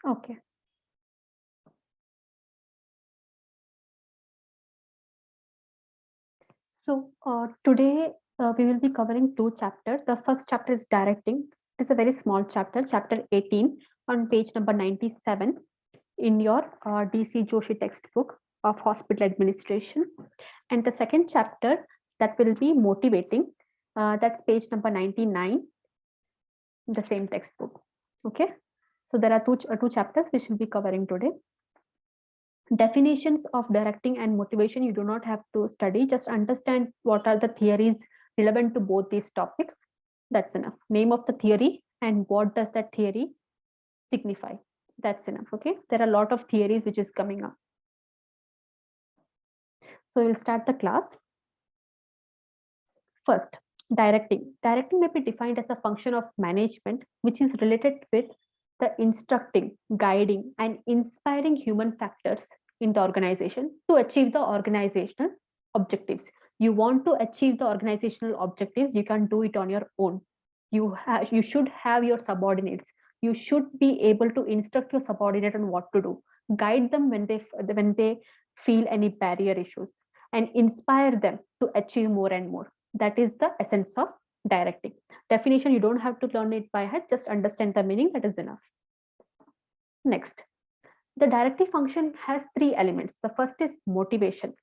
Okay. So today we will be covering two chapters. The first chapter is directing. It is a very small chapter, chapter 18 on page number 97 in your DC Joshi textbook of hospital administration. And the second chapter that will be motivating, that's page number 99 in the same textbook. Okay. So there are two chapters which we'll be covering today. Definitions of directing and motivation you do not have to study, just understand what are the theories relevant to both these topics. That's enough. Name of the theory and what does that theory signify, that's enough. Okay, there are a lot of theories which is coming up. So we'll start the class. First, directing may be defined as a function of management which is related with the instructing, guiding and inspiring human factors in the organization to achieve the organizational objectives. You want to achieve the organizational objectives, you can do it on your own. You should have your subordinates. You should be able to instruct your subordinate on what to do, guide them when they feel any barrier issues, and inspire them to achieve more and more. That is the essence of directing. Definition, you don't have to learn it by heart, just understand the meaning, that is enough. Next, the directive function has three elements. The first is motivation.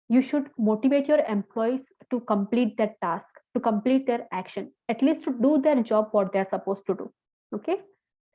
You should motivate your employees to complete their task, to complete their action, at least to do their job what they're supposed to do. Okay.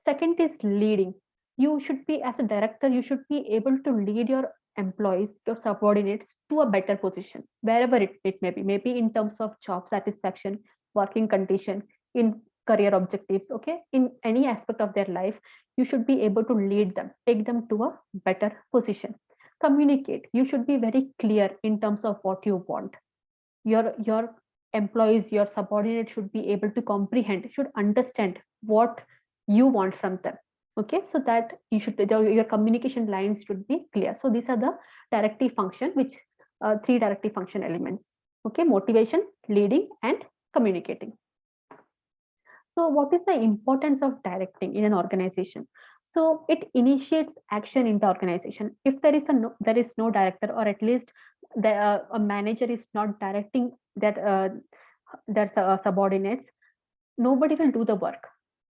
Second is leading. You should be, as a director, you should be able to lead your employees, your subordinates to a better position, wherever it may be, maybe in terms of job satisfaction, working condition, in career objectives. Okay. In any aspect of their life, you should be able to lead them, take them to a better position. Communicate. You should be very clear in terms of what you want. Your employees, your subordinates should be able to comprehend, should understand what you want from them. Okay, so that your communication lines should be clear. So these are the directive function, which three directive function elements. Okay, motivation, leading and communicating. So what is the importance of directing in an organization? So it initiates action in the organization. If there is no director, or at least a manager is not directing their subordinates, nobody will do the work.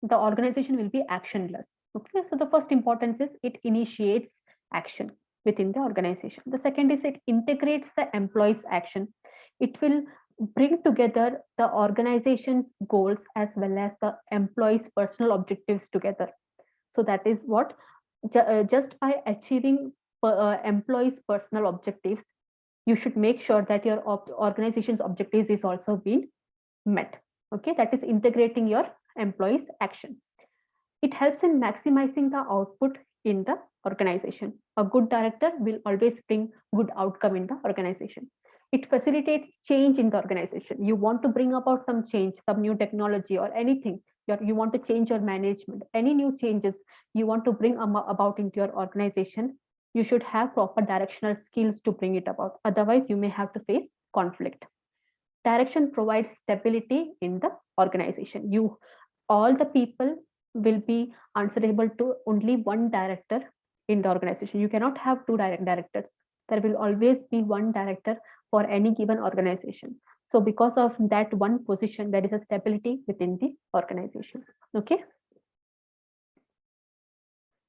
The organization will be actionless. Okay, so the first importance is it initiates action within the organization. The second is it integrates the employees' action. It will bring together the organization's goals as well as the employees' personal objectives together. So that is what, just by achieving employees' personal objectives, you should make sure that your organization's objectives is also being met. Okay, that is integrating your employees' action. It helps in maximizing the output in the organization. A good director will always bring good outcome in the organization. It facilitates change in the organization. You want to bring about some change, some new technology or anything. You want to change your management, any new changes you want to bring about into your organization, you should have proper directional skills to bring it about. Otherwise, you may have to face conflict. Direction provides stability in the organization. All the people will be answerable to only one director in the organization. You cannot have two directors. There will always be one director for any given organization. So because of that one position, there is a stability within the organization. Okay.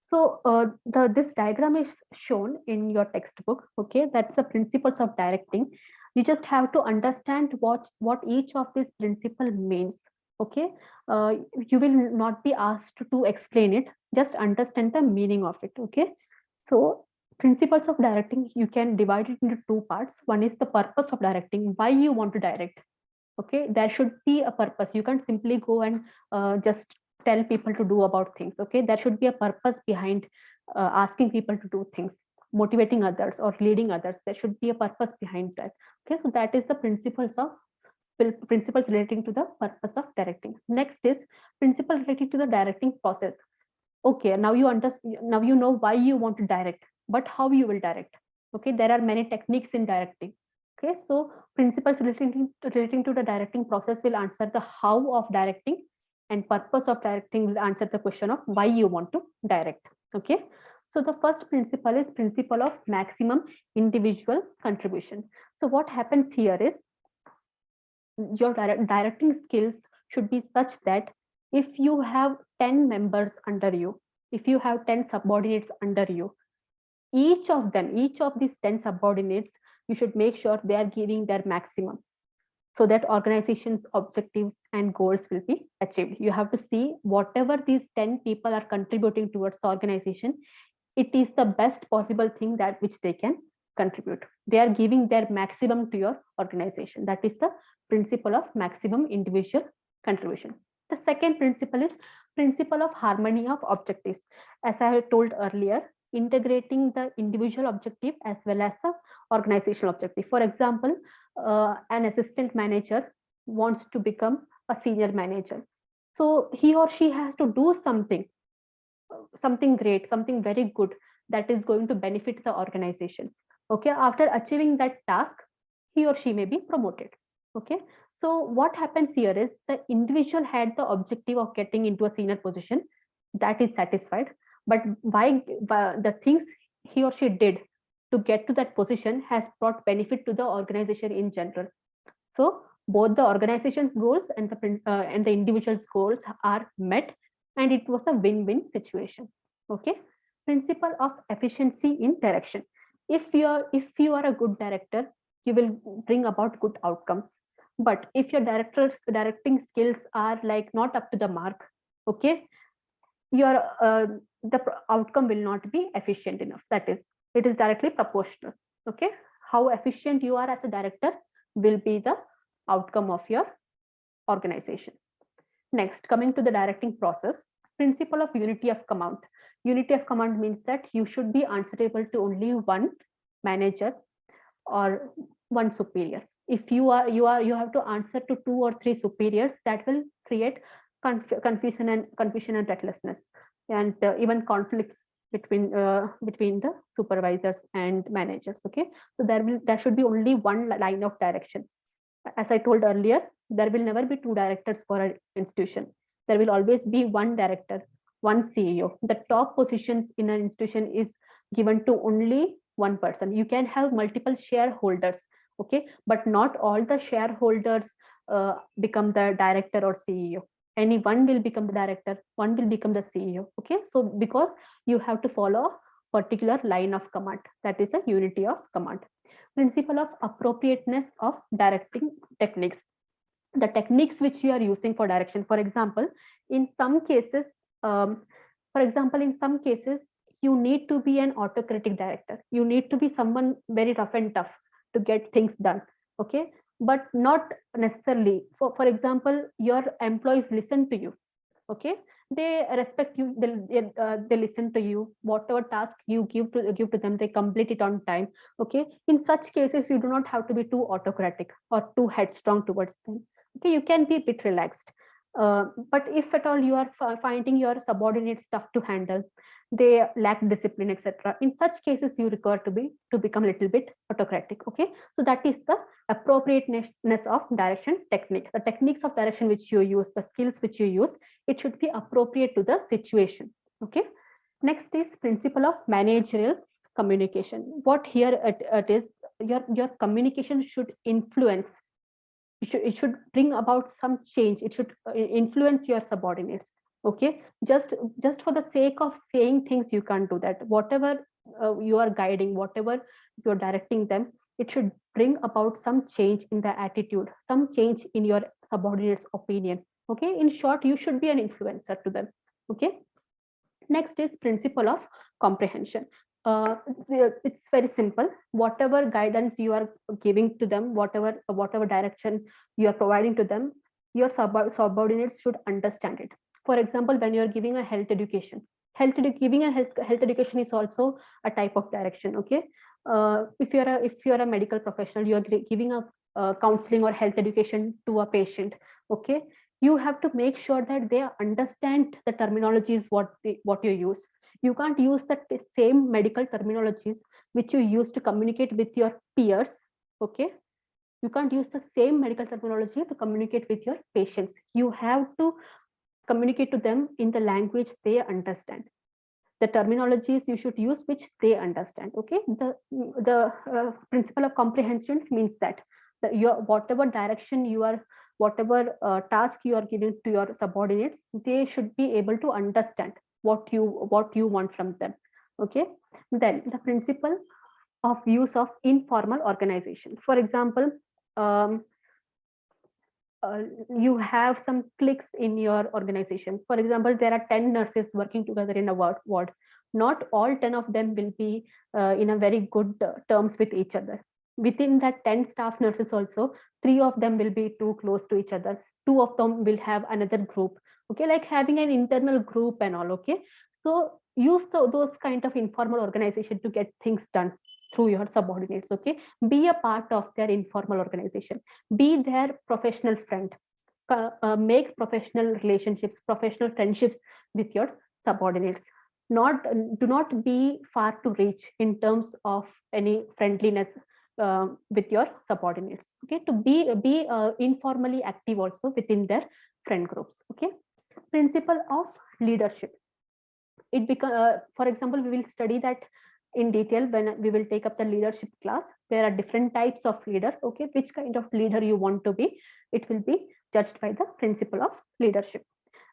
So this diagram is shown in your textbook. Okay, that's the principles of directing. You just have to understand what each of these principle means. Okay, you will not be asked to explain it. Just understand the meaning of it. Okay, so principles of directing, you can divide it into two parts. One is the purpose of directing, why you want to direct. Okay, there should be a purpose. You can't simply go and just tell people to do about things. Okay, there should be a purpose behind asking people to do things, motivating others or leading others. There should be a purpose behind that. Okay, so that is the principles relating to the purpose of directing. Next is principle related to the directing process. Okay, now you understand, now you know why you want to direct, but how you will direct. Okay, there are many techniques in directing. Okay, so principles relating to the directing process will answer the how of directing, and purpose of directing will answer the question of why you want to direct. Okay, so the first principle is principle of maximum individual contribution. So what happens here is your directing skills should be such that if you have 10 members under you, if you have 10 subordinates under you, each of them, each of these 10 subordinates, you should make sure they are giving their maximum so that organization's objectives and goals will be achieved. You have to see whatever these 10 people are contributing towards the organization, it is the best possible thing that which they can contribute. They are giving their maximum to your organization. That is the principle of maximum individual contribution. The second principle is principle of harmony of objectives. As I had told earlier, integrating the individual objective as well as the organizational objective. For example, an assistant manager wants to become a senior manager. So he or she has to do something great, something very good that is going to benefit the organization. Okay, after achieving that task, he or she may be promoted. Okay, so what happens here is the individual had the objective of getting into a senior position, that is satisfied, but by the things he or she did to get to that position has brought benefit to the organization in general. So both the organization's goals and the individual's goals are met, and it was a win-win situation. Okay, principle of efficiency in direction. If you are a good director, you will bring about good outcomes. But if your directing skills are like not up to the mark, okay, your the outcome will not be efficient enough. That is, it is directly proportional. Okay, how efficient you are as a director will be the outcome of your organization. Next, coming to the directing process, principle of unity of command. Unity of command means that you should be answerable to only one manager or one superior. If you have to answer to two or three superiors, that will create confusion and recklessness, and even conflicts between the supervisors and managers. Okay, so there should be only one line of direction. As I told earlier, there will never be two directors for an institution. There will always be one director, one CEO. The top positions in an institution is given to only one person. You can have multiple shareholders, okay, but not all the shareholders become the director or CEO. Any one will become the director, one will become the CEO. Okay, so because you have to follow a particular line of command, that is a unity of command. Principle of appropriateness of directing techniques. The techniques which you are using for direction. For example, in some cases, you need to be an autocratic director. You need to be someone very rough and tough to get things done. Okay, but not necessarily. For example, your employees listen to you. Okay, they respect you, they listen to you. Whatever task you give to them, they complete it on time. Okay, in such cases, you do not have to be too autocratic or too headstrong towards them. Okay, you can be a bit relaxed. But if at all you are finding your subordinates tough to handle, they lack discipline, etc., in such cases you require to become a little bit autocratic. Okay, so that is the appropriateness of direction technique. The techniques of direction which you use, the skills which you use, it should be appropriate to the situation. Okay, next is principle of managerial communication. What here it is, your communication should influence, it should bring about some change. It should influence your subordinates. Okay, just for the sake of saying things, you can't do that. Whatever you are guiding, whatever you're directing them, it should bring about some change in the attitude, some change in your subordinates opinion. Okay, in short, you should be an influencer to them. Okay, next is principle of comprehension. It's very simple. Whatever guidance you are giving to them, whatever direction you are providing to them, your subordinates should understand it. For example, when you are giving a health education, giving a health education is also a type of direction. Okay, if you're a medical professional, you are giving a counseling or health education to a patient. Okay, you have to make sure that they understand the terminologies what you use. You can't use the same medical terminologies which you use to communicate with your peers. Okay, you can't use the same medical terminology to communicate with your patients. You have to Communicate to them in the language they understand. The terminologies you should use which they understand. Okay, the principle of comprehension means that your whatever direction you are, whatever task you are giving to your subordinates, they should be able to understand what you want from them. Okay, then the principle of use of informal organization. For example, um, uh, you have some cliques in your organization. For example, there are 10 nurses working together in a ward. Not all 10 of them will be in a very good terms with each other. Within that 10 staff nurses also, 3 of them will be too close to each other. 2 of them will have another group. Okay, like having an internal group and all. Okay, so use those kind of informal organization to get things done through your subordinates. Okay, be a part of their informal organization, be their professional friend, make professional relationships, professional friendships with your subordinates. Not Do not be far to reach in terms of any friendliness with your subordinates. Okay, to be informally active also within their friend groups. Okay, principle of leadership. For example, we will study that in detail when we will take up the leadership class. There are different types of leader. Okay, which kind of leader you want to be, it will be judged by the principle of leadership.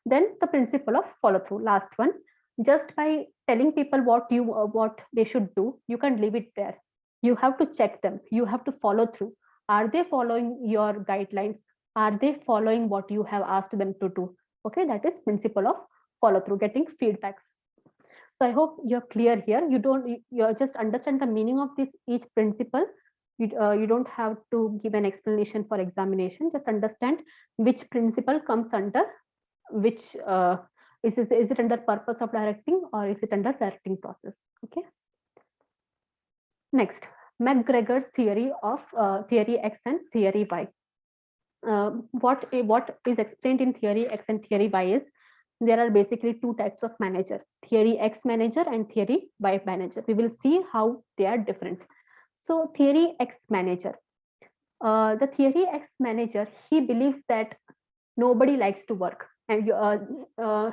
Then the principle of follow through, last one. Just by telling people what they should do, you can't leave it there. You have to check them, you have to follow through. Are they following your guidelines? Are they following what you have asked them to do? Okay, that is principle of follow through, getting feedbacks. So I hope you're clear here. You just understand the meaning of this each principle. You don't have to give an explanation for examination. Just understand which principle comes under which. Is it under purpose of directing, or is it under directing process? Okay. Next, McGregor's theory of theory X and theory Y. What is explained in theory X and theory Y is there are basically two types of manager, theory X manager and theory Y manager. We will see how they are different. So theory X manager, the theory X manager, he believes that nobody likes to work, and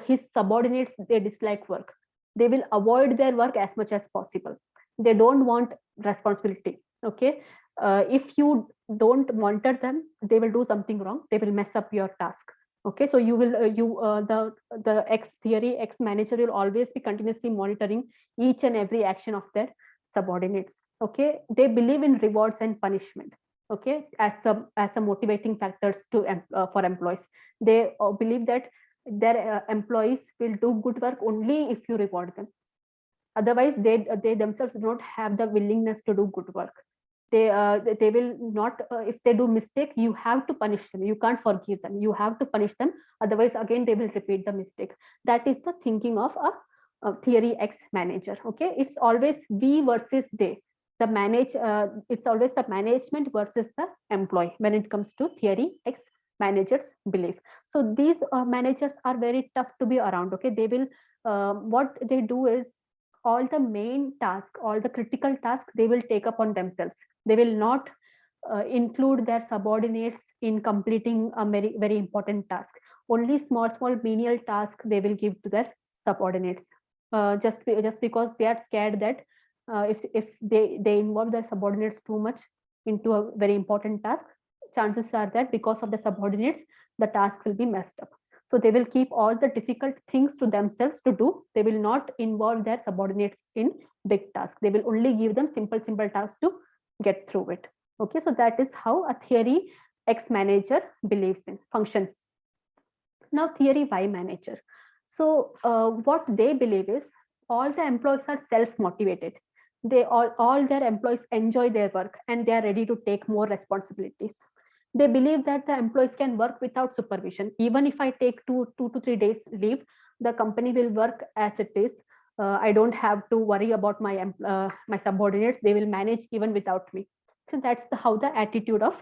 his subordinates, they dislike work. They will avoid their work as much as possible. They don't want responsibility. Okay, if you don't monitor them, they will do something wrong, they will mess up your task. Okay, so you will the X theory X manager will always be continuously monitoring each and every action of their subordinates. Okay, they believe in rewards and punishment. Okay, as a motivating factors to for employees. They believe that their employees will do good work only if you reward them. Otherwise, they themselves do not have the willingness to do good work. They will not, if they do mistake, you have to punish them. You can't forgive them, you have to punish them. Otherwise, again, they will repeat the mistake. That is the thinking of a theory X manager. Okay, it's always we versus they. It's always the management versus the employee when it comes to theory X managers belief. So these managers are very tough to be around. Okay, they will what they do is all the main task, all the critical tasks, they will take upon themselves. They will not include their subordinates in completing a very important task. Only small menial task they will give to their subordinates. Just because they are scared that if they involve their subordinates too much into a very important task, chances are that because of the subordinates, the task will be messed up. So they will keep all the difficult things to themselves to do. They will not involve their subordinates in big tasks. They will only give them simple tasks to get through it. Okay, so that is how a theory X manager believes in functions. Now theory Y manager. So what they believe is all the employees are self-motivated. All their employees enjoy their work and they are ready to take more responsibilities. They believe that the employees can work without supervision. Even if I take two to 3 days leave, the company will work as it is. I don't have to worry about my subordinates. They will manage even without me. So that's how the attitude of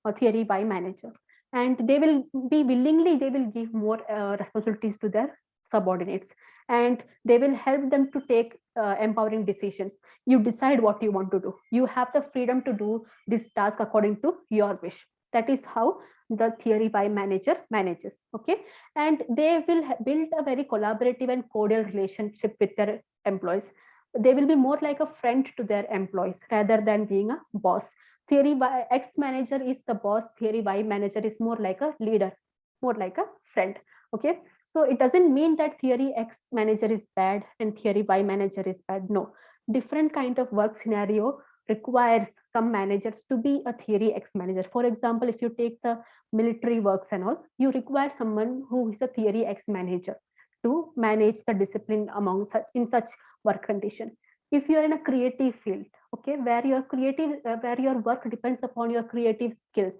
a theory Y manager. And they will give more responsibilities to their subordinates, and they will help them to take empowering decisions. You decide what you want to do. You have the freedom to do this task according to your wish. That is how the theory why manager manages. Okay, and they will build a very collaborative and cordial relationship with their employees. They will be more like a friend to their employees rather than being a boss. Theory y X manager is the boss, theory Y manager is more like a leader, more like a friend. Okay, so it doesn't mean that theory X manager is bad and theory Y manager is bad. No, different kind of work scenario requires some managers to be a theory X manager. For example, if you take the military works and all, you require someone who is a theory X manager to manage the discipline among such in such work condition. If you are in a creative field, okay, where your work depends upon your creative skills,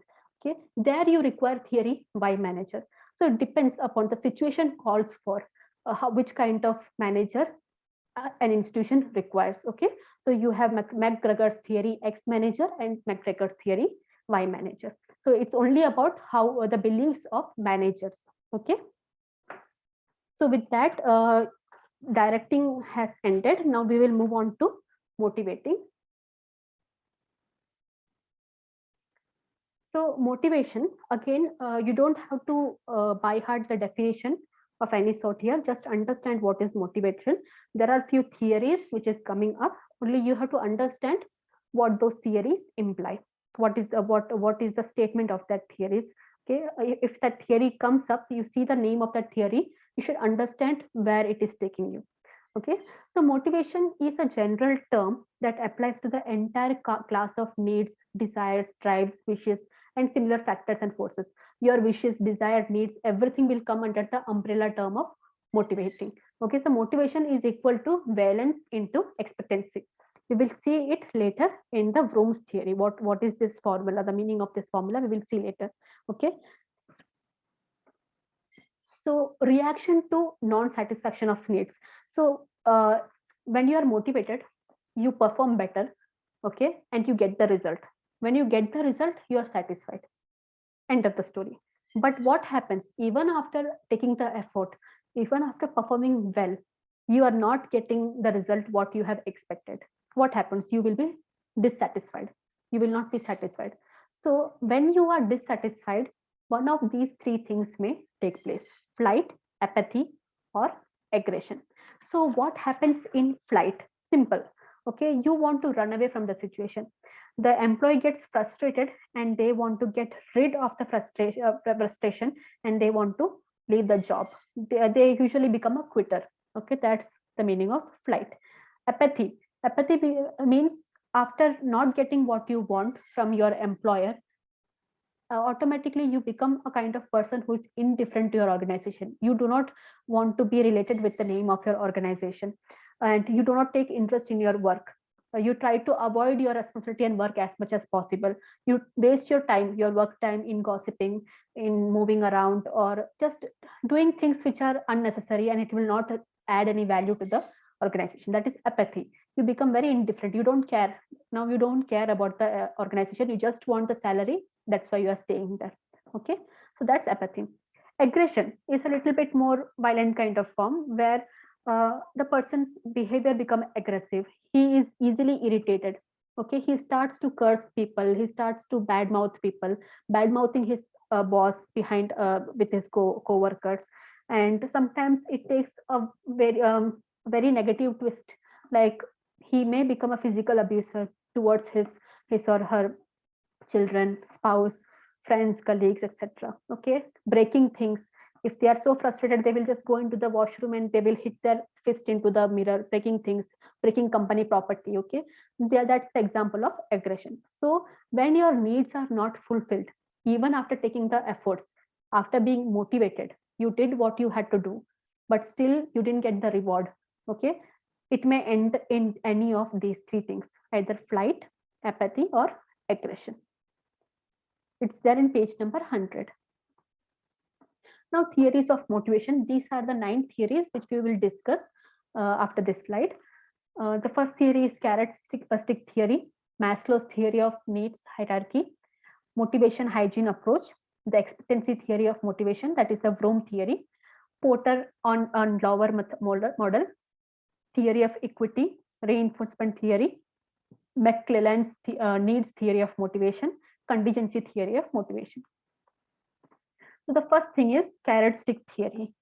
okay, there you require theory Y manager. So it depends upon the situation calls for which kind of manager an institution requires. Okay, so you have McGregor's theory X manager and McGregor's theory Y manager. So it's only about how the beliefs of managers. Okay, so with that, directing has ended. Now we will move on to motivating. So motivation, again, you don't have to by heart the definition of any sort here. Just understand what is motivation. There are few theories which is coming up. Only you have to understand what those theories imply. What is the statement of that theories? Okay, if that theory comes up, you see the name of that theory, you should understand where it is taking you. Okay, so motivation is a general term that applies to the entire class of needs, desires, drives, wishes, and similar factors and forces. Your wishes, desire, needs, everything will come under the umbrella term of motivating. Okay, so motivation is equal to valence into expectancy. We will see it later in the Grooms theory. What is this formula? The meaning of this formula we will see later. Okay. So reaction to non-satisfaction of needs. So when you are motivated, you perform better, okay, and you get the result. When you get the result, you are satisfied. End of the story. But what happens even after taking the effort, even after performing well, you are not getting the result what you have expected? What happens? You will be dissatisfied. You will not be satisfied. So when you are dissatisfied, one of these three things may take place: flight, apathy, or aggression. So what happens in flight? Simple. Okay, you want to run away from the situation. The employee gets frustrated and they want to get rid of the frustration, and they want to leave the job. They usually become a quitter. Okay, that's the meaning of flight. Apathy. Means after not getting what you want from your employer, automatically you become a kind of person who is indifferent to your organization. You do not want to be related with the name of your organization, and you do not take interest in your work. You try to avoid your responsibility and work as much as possible. You waste your time, your work time, in gossiping, in moving around, or just doing things which are unnecessary, and it will not add any value to the organization. That is apathy. You become very indifferent. You don't care. Now you don't care about the organization. You just want the salary. That's why you are staying there. Okay, so that's apathy. Aggression is a little bit more violent kind of form, where the person's behavior become aggressive. He is easily irritated. Okay, he starts to curse people. He starts to badmouth people, bad mouthing his boss behind with his co-workers. And sometimes it takes a very negative twist, like he may become a physical abuser towards his or her children, spouse, friends, colleagues, etc. Okay, breaking things. If they are so frustrated, they will just go into the washroom and they will hit their fist into the mirror, breaking things, breaking company property. Okay, that's the example of aggression. So when your needs are not fulfilled, even after taking the efforts, after being motivated, you did what you had to do, but still you didn't get the reward. Okay, it may end in any of these three things: either flight, apathy, or aggression. It's there in page number 100. Now, theories of motivation. These are the 9 theories which we will discuss after this slide. The first theory is Charistic Theory, Maslow's theory of needs hierarchy, motivation hygiene approach, the expectancy theory of motivation, that is the Vroom theory, Porter on lower model, theory of equity, reinforcement theory, McClelland's needs theory of motivation, contingency theory of motivation. So the first thing is carrot stick theory.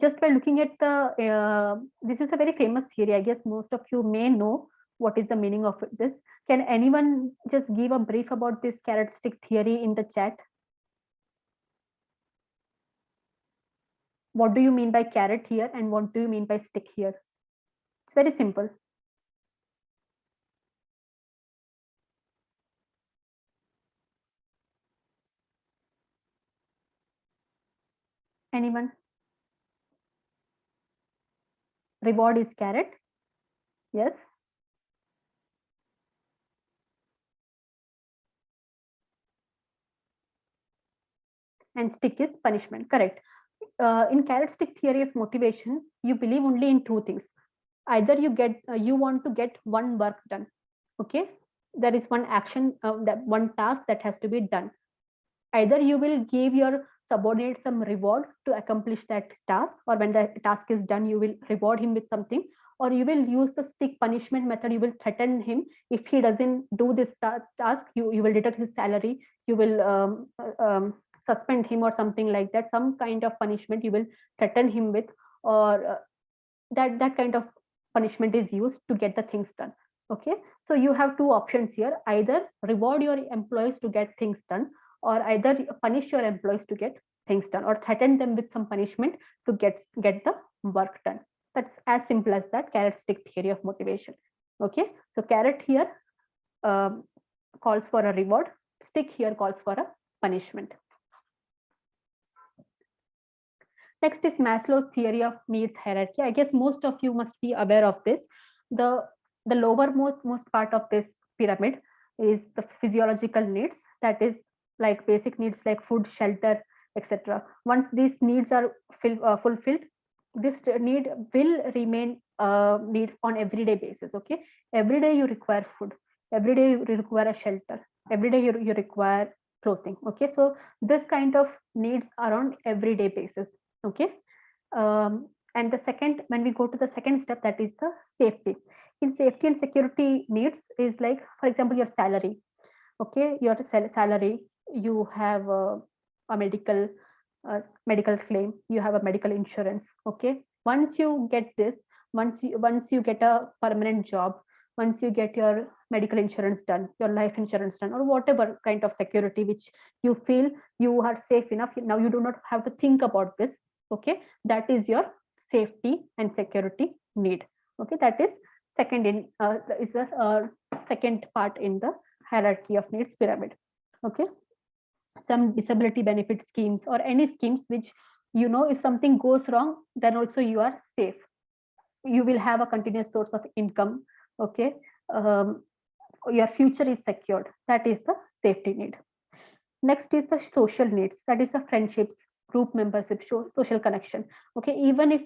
Just by looking at the, this is a very famous theory. I guess most of you may know what is the meaning of this. Can anyone just give a brief about this carrot stick theory in the chat? What do you mean by carrot here and what do you mean by stick here? It's very simple. Anyone? Reward is carrot. Yes. And stick is punishment. Correct. In carrot stick theory of motivation, you believe only in two things. Either you want to get one work done. Okay. There is one action, that one task that has to be done. Either you will give your subordinate some reward to accomplish that task, or when the task is done, you will reward him with something, or you will use the stick punishment method. You will threaten him. If he doesn't do this task, you will deduct his salary. You will suspend him or something like that. Some kind of punishment you will threaten him with, or that kind of punishment is used to get the things done. Okay, so you have two options here: either reward your employees to get things done, or either punish your employees to get things done, or threaten them with some punishment to get the work done. That's as simple as that. Carrot stick theory of motivation. Okay, so carrot here calls for a reward, stick here calls for a punishment. Next is Maslow's theory of needs hierarchy. I guess most of you must be aware of this. The lowermost part of this pyramid is the physiological needs, that is like basic needs like food, shelter, etc. Once these needs are fulfilled, this need will remain need on everyday basis. Okay, every day you require food, every day you require a shelter, every day you require clothing. Okay, so this kind of needs are on everyday basis. Okay, and the second, when we go to the second step, that is the safety. In safety and security needs is like, for example, your salary. Okay, your salary, you have a medical claim, you have a medical insurance. Okay, once you get this, once you get a permanent job, once you get your medical insurance done, your life insurance done, or whatever kind of security which you feel you are safe enough, now you do not have to think about this. Okay, that is your safety and security need. Okay, that is second in is the second part in the hierarchy of needs pyramid. Okay, some disability benefit schemes or any schemes which, you know, if something goes wrong, then also you are safe, you will have a continuous source of income. Okay, your future is secured. That is the safety need. Next is the social needs, that is the friendships, group membership, social connection. Okay, even if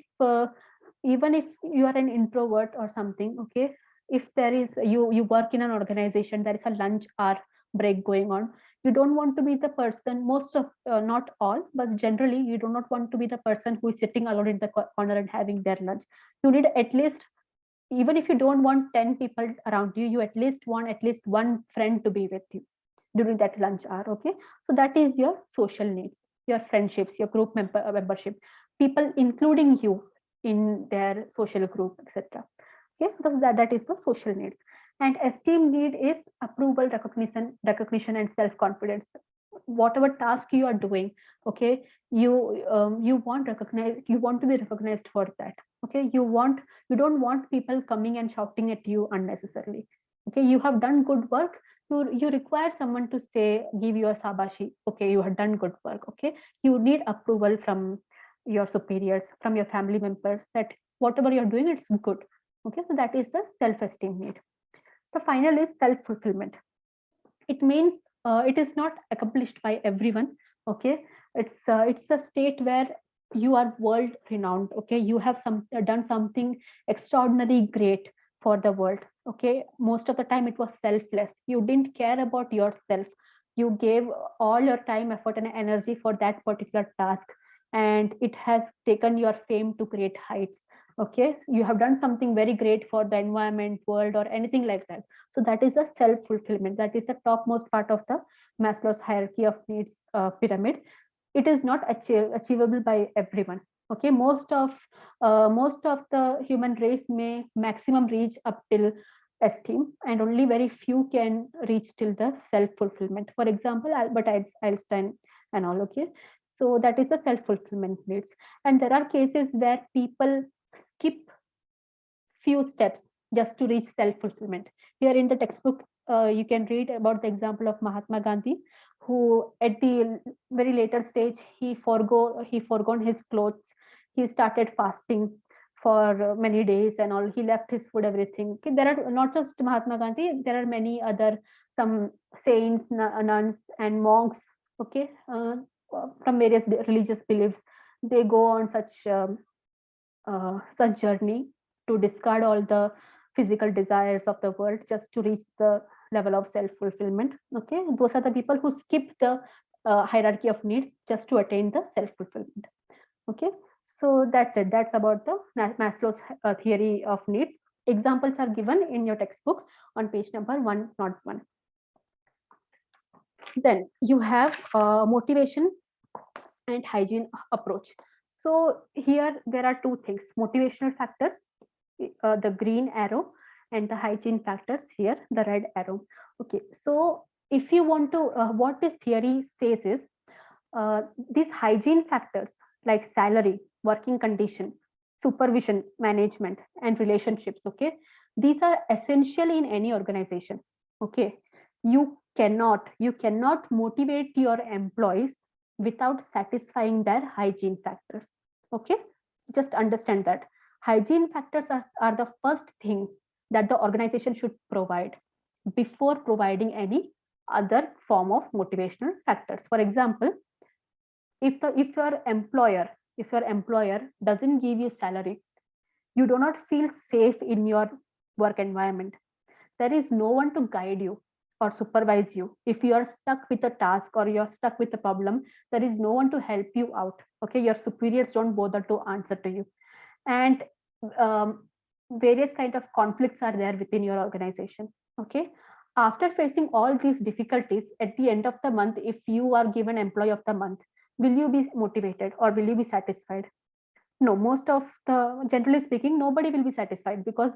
you are an introvert or something. Okay, if there is, you work in an organization, there is a lunch hour break going on, you don't want to be the person, most of not all, but generally you do not want to be the person who is sitting alone in the corner and having their lunch. You need at least, even if you don't want 10 people around you, you at least want at least one friend to be with you during that lunch hour. Okay, so that is your social needs, your friendships, your group membership, people including you in their social group, etc. Okay, so that is the social needs. And esteem need is approval, recognition and self confidence. Whatever task you are doing, okay, you want recognized, you want to be recognized for that. Okay, you don't want people coming and shouting at you unnecessarily. Okay, you have done good work, you require someone to say, give you a sabashi. Okay, you have done good work. Okay, you need approval from your superiors, from your family members, that whatever you're doing, it's good. Okay, so that is the self-esteem need. The final is self-fulfillment. It means it is not accomplished by everyone. Okay, it's a state where you are world renowned. Okay, you have done something extraordinarily great for the world. Okay, most of the time it was selfless, you didn't care about yourself, you gave all your time, effort and energy for that particular task, and it has taken your fame to great heights. Okay, you have done something very great for the environment, world, or anything like that. So that is a self fulfillment, that is the topmost part of the Maslow's hierarchy of needs pyramid. it is not achievable by everyone. Okay, most of the human race may maximum reach up till esteem, and only very few can reach till the self fulfillment. For example, Albert Einstein and all. Okay, so that is the self fulfillment needs. And there are cases where people skip few steps just to reach self fulfillment. Here in the textbook, you can read about the example of Mahatma Gandhi, who at the very later stage he forgone his clothes. He started fasting for many days and all. He left his food, everything. Okay, there are not just Mahatma Gandhi. There are many other some saints, nuns, and monks. Okay, from various religious beliefs, they go on such journey to discard all the physical desires of the world just to reach the level of self fulfillment. Okay, those are the people who skip the hierarchy of needs just to attain the self fulfillment. Okay, so that's it. That's about the Maslow's theory of needs. Examples are given in your textbook on page number 101. Then you have motivation and hygiene approach. So here there are two things: motivational factors, the green arrow, and the hygiene factors here, the red arrow. Okay, so if you want to, what this theory says is, these hygiene factors like salary, working condition, supervision, management, and relationships. Okay, these are essential in any organization. Okay, you cannot motivate your employees without satisfying their hygiene factors. Okay, just understand that hygiene factors are the first thing that the organization should provide before providing any other form of motivational factors. For example, if your employer doesn't give you salary, you do not feel safe in your work environment. There is no one to guide you or supervise you. If you are stuck with a task or you're stuck with a problem, there is no one to help you out. Okay, your superiors don't bother to answer to you. And um, various kind of conflicts are there within your organization. Okay, after facing all these difficulties, at the end of the month, if you are given employee of the month, will you be motivated or will you be satisfied? No, most of the, generally speaking, nobody will be satisfied, because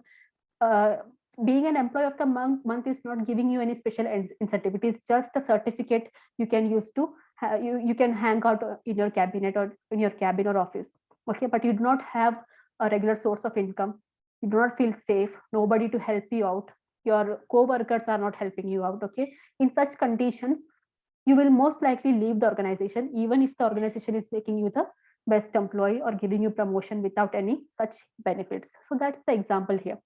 uh, being an employee of the month is not giving you any special incentive. It is just a certificate you can use to you can hang out in your cabinet or in your cabin or office. Okay, but you do not have a regular source of income. You do not feel safe, nobody to help you out, your co-workers are not helping you out. Okay, in such conditions, you will most likely leave the organization, even if the organization is making you the best employee or giving you promotion without any such benefits. So that's the example here.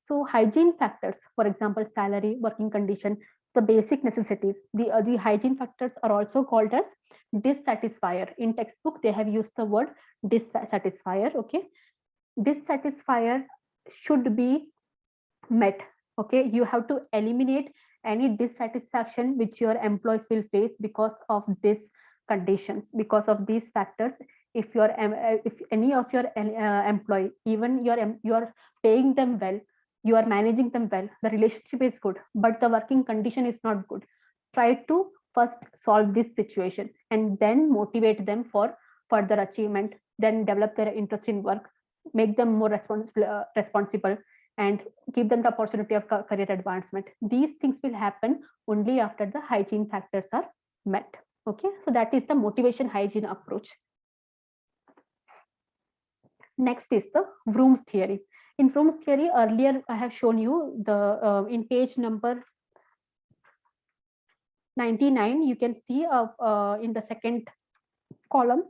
So hygiene factors, for example, salary, working condition, the basic necessities. The hygiene factors are also called as dissatisfier. In textbook, they have used the word dissatisfier. Okay, dissatisfier should be met. Okay, you have to eliminate any dissatisfaction which your employees will face because of these conditions, because of these factors. If any of your employee, even you are paying them well, you are managing them well, the relationship is good, but the working condition is not good, try to first solve this situation and then motivate them for further achievement, then develop their interest in work, make them more responsible, and give them the opportunity of career advancement. These things will happen only after the hygiene factors are met. Okay, so that is the motivation hygiene approach. Next is the Grooms theory. In Grooms theory, earlier I have shown you the in page number 99, you can see in the second column,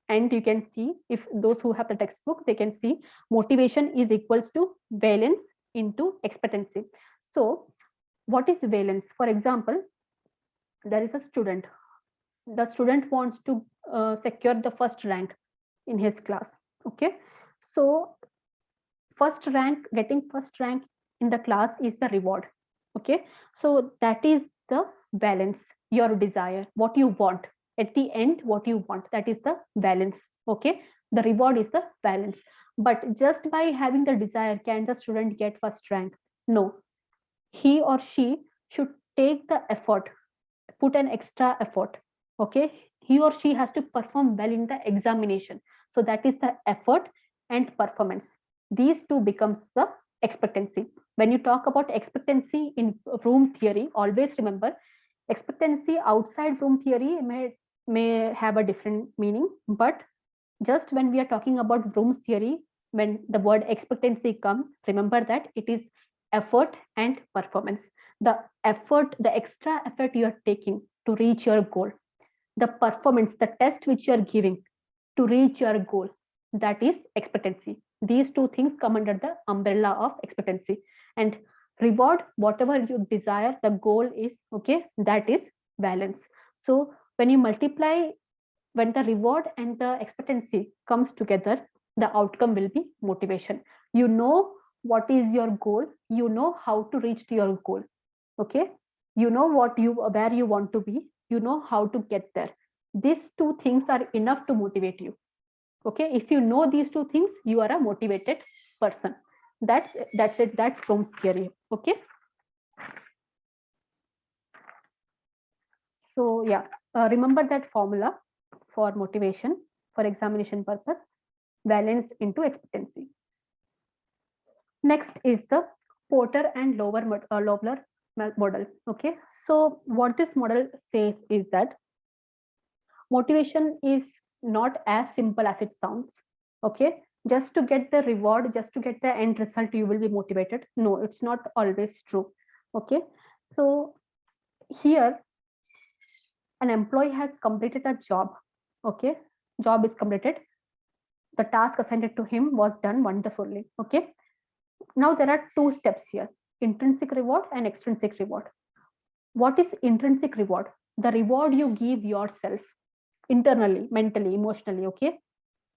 and you can see, if those who have the textbook, they can see motivation is equals to valence into expectancy. So what is valence? For example, there is a student. The student wants to secure the first rank in his class. Okay, so getting first rank in the class is the reward. Okay, so that is the balance, your desire, what you want at the end, what you want, that is the balance. Okay, the reward is the balance. But just by having the desire, can the student get first rank? No, he or she should take the effort, put an extra effort. Okay, he or she has to perform well in the examination. So that is the effort and performance. These two becomes the expectancy. When you talk about expectancy in room theory, always remember expectancy outside room theory may have a different meaning, but just when we are talking about Grooms theory, when the word expectancy comes, remember that it is effort and performance. The effort, the extra effort you are taking to reach your goal, the performance, the test which you are giving to reach your goal, that is expectancy. These two things come under the umbrella of expectancy. And reward, whatever you desire, the goal is okay, that is balance. So when you multiply, when the reward and the expectancy comes together, the outcome will be motivation. You know what is your goal, you know how to reach to your goal. Okay, you know what you, where you want to be, you know how to get there. These two things are enough to motivate you. Okay, if you know these two things, you are a motivated person. That's it, that's from theory. Okay, so yeah, remember that formula for motivation for examination purpose: balance into expectancy. Next is the Porter and Lawler model. Okay, so what this model says is that motivation is not as simple as it sounds. Okay, just to get the reward, just to get the end result, you will be motivated. No, it's not always true. Okay, so here an employee has completed a job. Okay, job is completed, the task assigned to him was done wonderfully. Okay, now there are two steps here: intrinsic reward and extrinsic reward. What is intrinsic reward? The reward you give yourself internally, mentally, emotionally. Okay,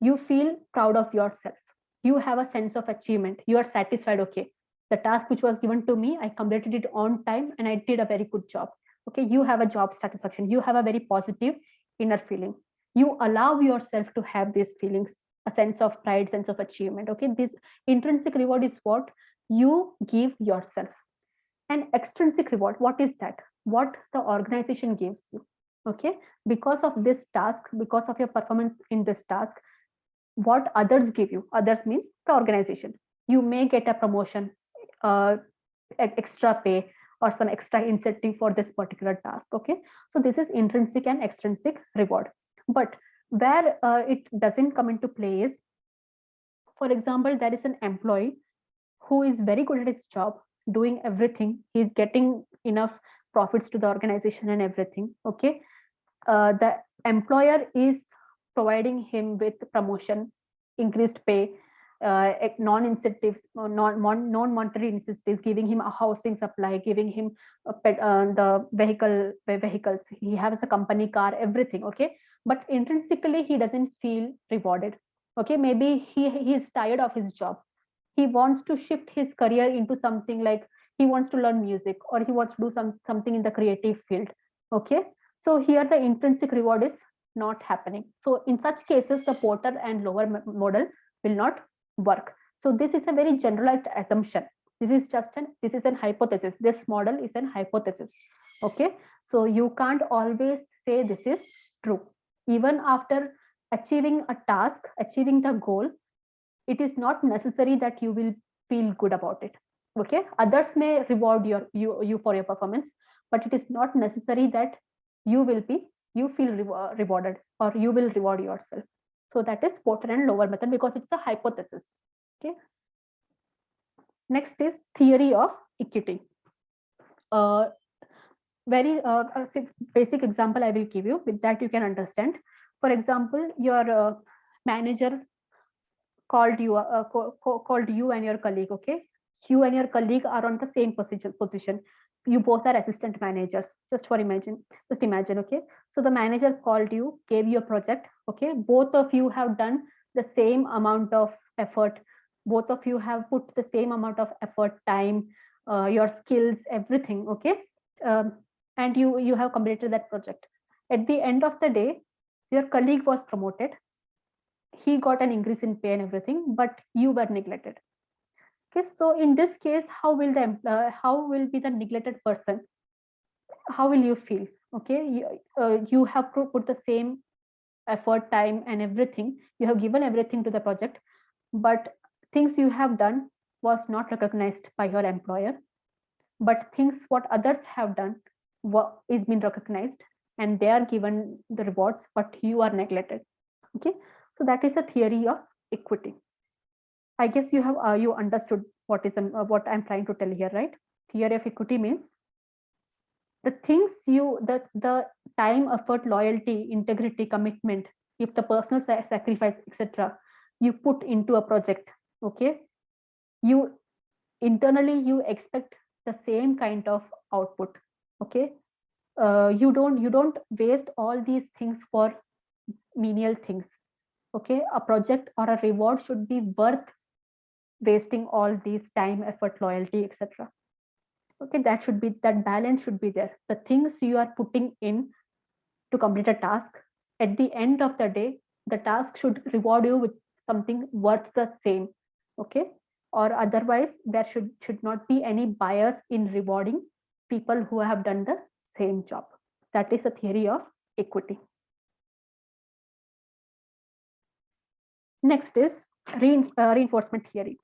you feel proud of yourself, you have a sense of achievement, you are satisfied. Okay, the task which was given to me, I completed it on time and I did a very good job. Okay, you have a job satisfaction, you have a very positive inner feeling. You allow yourself to have these feelings, a sense of pride, sense of achievement. Okay, this intrinsic reward is what you give yourself. And extrinsic reward, what is that? What the organization gives you. Okay, because of this task, because of your performance in this task, what others give you, others means the organization, you may get a promotion, uh, extra pay, or some extra incentive for this particular task. Okay, so this is intrinsic and extrinsic reward. But where it doesn't come into play is, for example, there is an employee who is very good at his job, doing everything, he's getting enough profits to the organization and everything. Okay, the employer is providing him with promotion, increased pay, non-incentives, non-monetary incentives, giving him a housing supply, giving him the vehicles. He has a company car, everything. Okay, but intrinsically he doesn't feel rewarded. Okay, maybe he is tired of his job. He wants to shift his career into something like he wants to learn music, or he wants to do something in the creative field. Okay, so here the intrinsic reward is not happening. So in such cases, the Porter and Lower model will not work. So this is a very generalized assumption. This is an hypothesis. This model is an hypothesis. Okay, so you can't always say this is true. Even after achieving a task, achieving the goal, it is not necessary that you will feel good about it. Okay, others may reward you for your performance, but it is not necessary that you will be, you feel rewarded, or you will reward yourself. So that is Porter and Lower method, because it's a hypothesis. Okay, next is theory of equity. uh, very basic example I will give you, with that you can understand. For example, your manager called you and your colleague. Okay, you and your colleague are on the same position. You both are assistant managers. Just imagine. Okay, so the manager called you, gave you a project. Okay, both of you have done the same amount of effort, both of you have put the same amount of effort, time, your skills, everything. Okay, um, and you have completed that project. At the end of the day, your colleague was promoted, he got an increase in pay and everything, but you were neglected. Okay, so in this case, how will be the neglected person, how will you feel? Okay, you have to put the same effort, time, and everything. You have given everything to the project, but things you have done was not recognized by your employer, but things what others have done is been recognized, and they are given the rewards, but you are neglected. Okay, so that is a theory of equity. I guess you have you understood what I'm trying to tell here, right? Theory of equity means the things the time, effort, loyalty, integrity, commitment, if the personal sacrifice, etc., you put into a project. Okay, you internally you expect the same kind of output. Okay, you don't waste all these things for menial things. Okay, a project or a reward should be worth wasting all these time, effort, loyalty, etc. Okay, that balance should be there. The things you are putting in to complete a task, at the end of the day, the task should reward you with something worth the same. Okay, or otherwise there should not be any bias in rewarding people who have done the same job. That is a theory of equity. Next is reinforcement theory.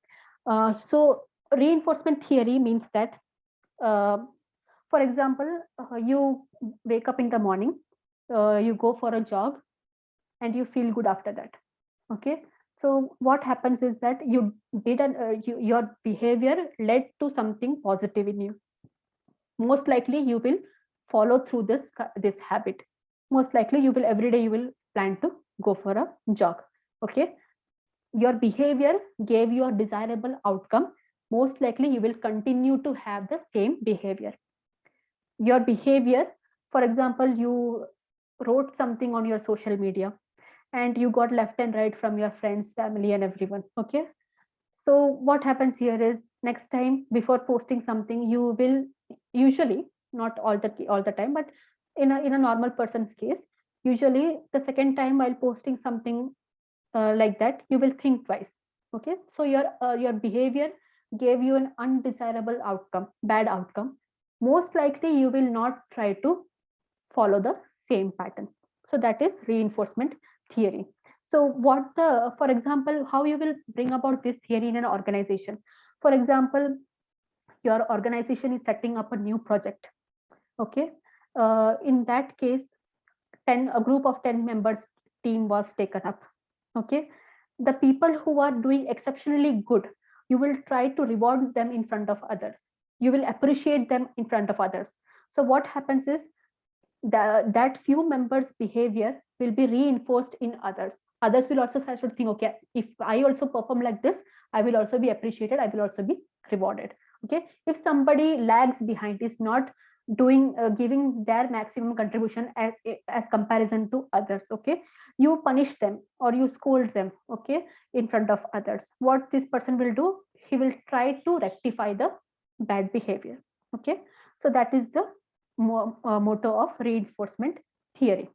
So reinforcement theory means that, uh, for example, you wake up in the morning, you go for a jog, and you feel good after that. Okay, so what happens is that your behavior led to something positive in you. Most likely you will follow through this habit. Most likely you will every day you will plan to go for a jog. Okay, your behavior gave you a desirable outcome. Most likely you will continue to have the same behavior. Your behavior, for example, you wrote something on your social media and you got left and right from your friends, family, and everyone. Okay, so what happens here is, next time before posting something, you will usually, not all the time, but in a normal person's case, usually the second time while posting something like that, you will think twice. Okay, so your behavior gave you an undesirable outcome, bad outcome. Most likely you will not try to follow the same pattern. So that is reinforcement theory. So for example, how you will bring about this theory in an organization. For example, your organization is setting up a new project. Okay, in that case, a group of 10 members team was taken up. Okay, the people who are doing exceptionally good, you will try to reward them in front of others. You will appreciate them in front of others. So what happens is, that few members behavior will be reinforced in others will also start to think, okay, if I also perform like this, I will also be appreciated, I will also be rewarded. Okay, if somebody lags behind, is not doing giving their maximum contribution as comparison to others, okay, you punish them or you scold them, okay, in front of others. What this person will do, he will try to rectify the bad behavior. Okay, so that is the motto of reinforcement theory.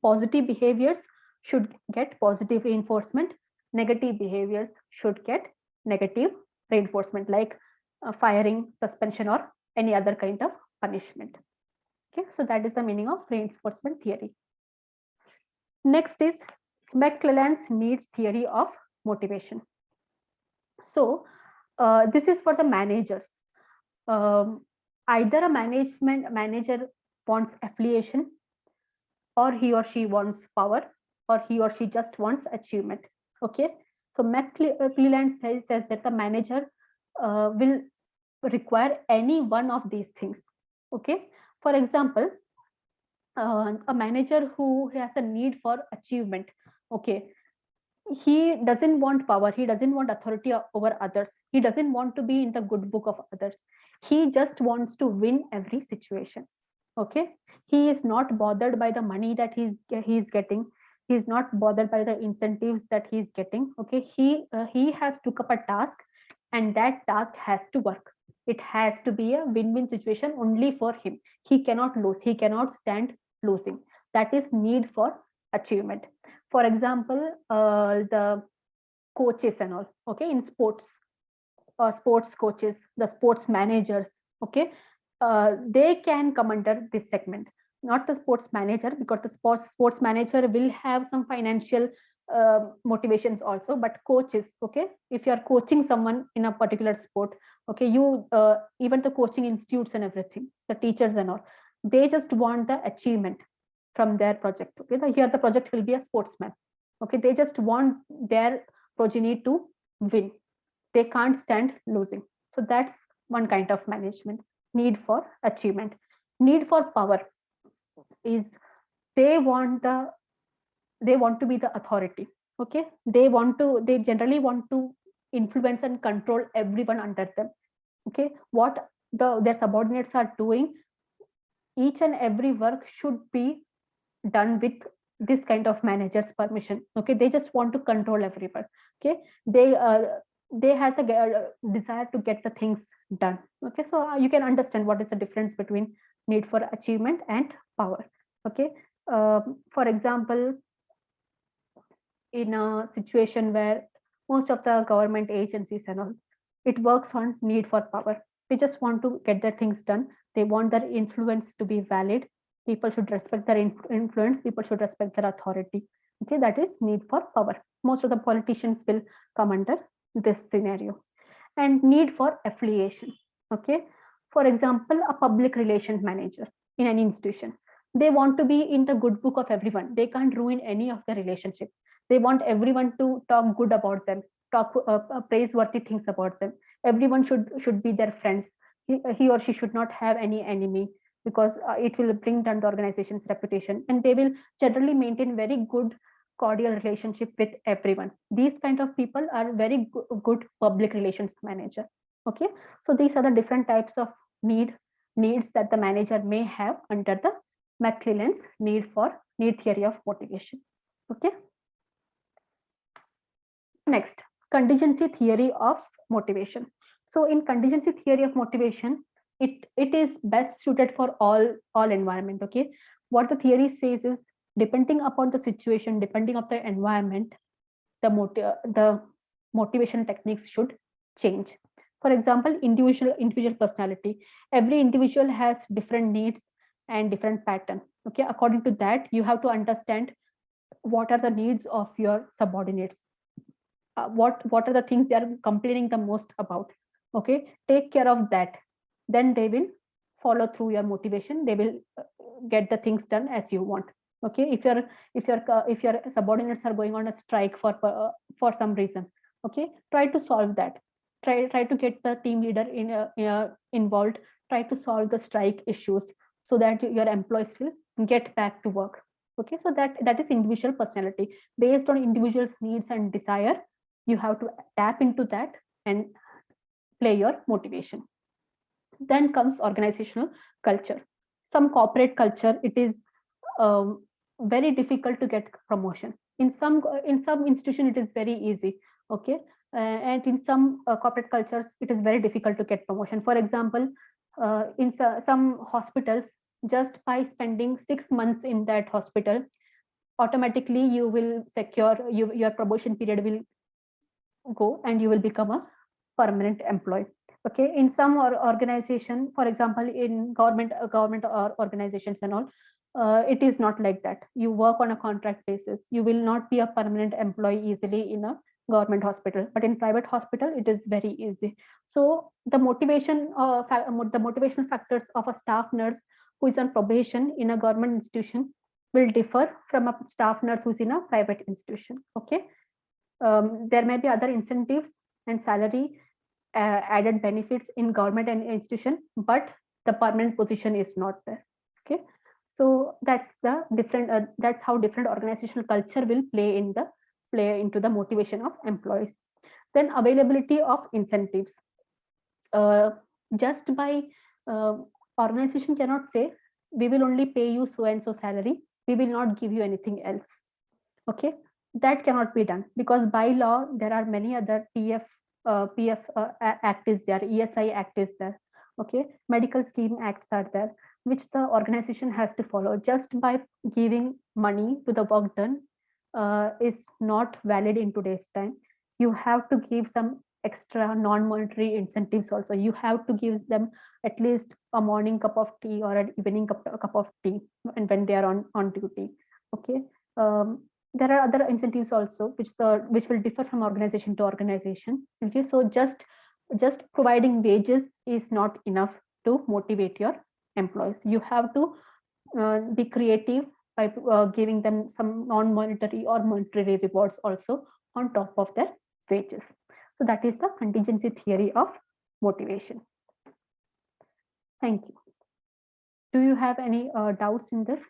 Positive behaviors should get positive reinforcement. Negative behaviors should get negative reinforcement, like firing, suspension, or any other kind of punishment. Okay, so that is the meaning of reinforcement theory. Next is McClelland's needs theory of motivation. So this is for the managers. Either a manager wants affiliation, or he or she wants power, or he or she just wants achievement. Okay, so Cleland says that the manager will require any one of these things. Okay, for example, a manager who has a need for achievement. Okay, he doesn't want power, he doesn't want authority over others, he doesn't want to be in the good book of others, he just wants to win every situation. Okay, he is not bothered by the money that he's getting, he's not bothered by the incentives that he's getting. Okay, he has took up a task, and that task has to work. It has to be a win-win situation only for him. He cannot lose, he cannot stand losing. That is need for achievement. For example, the coaches and all, okay, in sports, sports coaches, the sports managers, okay, they can come under this segment. Not the sports manager, because the sports manager will have some financial motivations also, but coaches, okay, if you are coaching someone in a particular sport, okay, you even the coaching institutes and everything, the teachers and all, they just want the achievement from their project. Okay, here the project will be a sportsman. Okay, they just want their progeny to win. They can't stand losing. So that's one kind of management. Need for achievement. Need for power is they want the they want to be the authority. Okay, they generally want to influence and control everyone under them. Okay, what their subordinates are doing, each and every work should be done with this kind of manager's permission. Okay, they just want to control everyone. Okay, they have the desire to get the things done. Okay, so you can understand what is the difference between need for achievement and power. Okay, for example, in a situation where most of the government agencies and all, it works on need for power. They just want to get their things done. They want their influence to be valid. People should respect their influence. People should respect their authority. Okay, that is need for power. Most of the politicians will come under this scenario. And need for affiliation. Okay, for example, a public relations manager in an institution, they want to be in the good book of everyone. They can't ruin any of the relationship. They want everyone to talk good about them, talk praiseworthy things about them. Everyone should be their friends. He or she should not have any enemy, because it will bring down the organization's reputation, and they will generally maintain very good cordial relationship with everyone. These kind of people are very good public relations manager. Okay, so these are the different types of needs that the manager may have under the McClelland's need theory of motivation. Okay, next, contingency theory of motivation. So in contingency theory of motivation, it is best suited for all environment. Okay, what the theory says is, depending upon the situation, depending on the environment, the motivation techniques should change. For example, individual personality. Every individual has different needs and different pattern. Okay, according to that, you have to understand what are the needs of your subordinates. What are the things they are complaining the most about. Okay, take care of that, then they will follow through your motivation. They will get the things done as you want. Okay, if your subordinates are going on a strike for some reason, okay, try to solve that. Try to get the team leader involved. Try to solve the strike issues so that your employees will get back to work. Okay, so that is individual personality. Based on individuals needs and desire, you have to tap into that and play your motivation. Then comes organizational culture. Some corporate culture, it is very difficult to get promotion. In some institution it is very easy. Okay, and in some corporate cultures it is very difficult to get promotion. For example, in some hospitals, just by spending 6 months in that hospital, automatically you will secure your promotion period will go and you will become a permanent employee. Okay, in some organization, for example, in government or organizations and all, it is not like that. You work on a contract basis. You will not be a permanent employee easily in a government hospital, but in private hospital it is very easy. So the motivational factors of a staff nurse who is on probation in a government institution will differ from a staff nurse who's in a private institution. Okay, there may be other incentives and salary added benefits in government and institution, but the permanent position is not there. Okay, so that's the different. That's how different organizational culture will play into the motivation of employees. Then availability of incentives. Just by organization cannot say we will only pay you so and so salary. We will not give you anything else. Okay, that cannot be done, because by law there are many other PF act is there, ESI act is there. Okay, medical scheme acts are there, which the organization has to follow. Just by giving money to the work done is not valid in today's time. You have to give some extra non-monetary incentives also. You have to give them at least a morning cup of tea or an evening cup of tea, and when they are on duty. Okay. There are other incentives also which will differ from organization to organization. Okay, so just providing wages is not enough to motivate your employees. You have to be creative by giving them some non-monetary or monetary rewards also on top of their wages. So that is the contingency theory of motivation. Thank you. Do you have any doubts in this?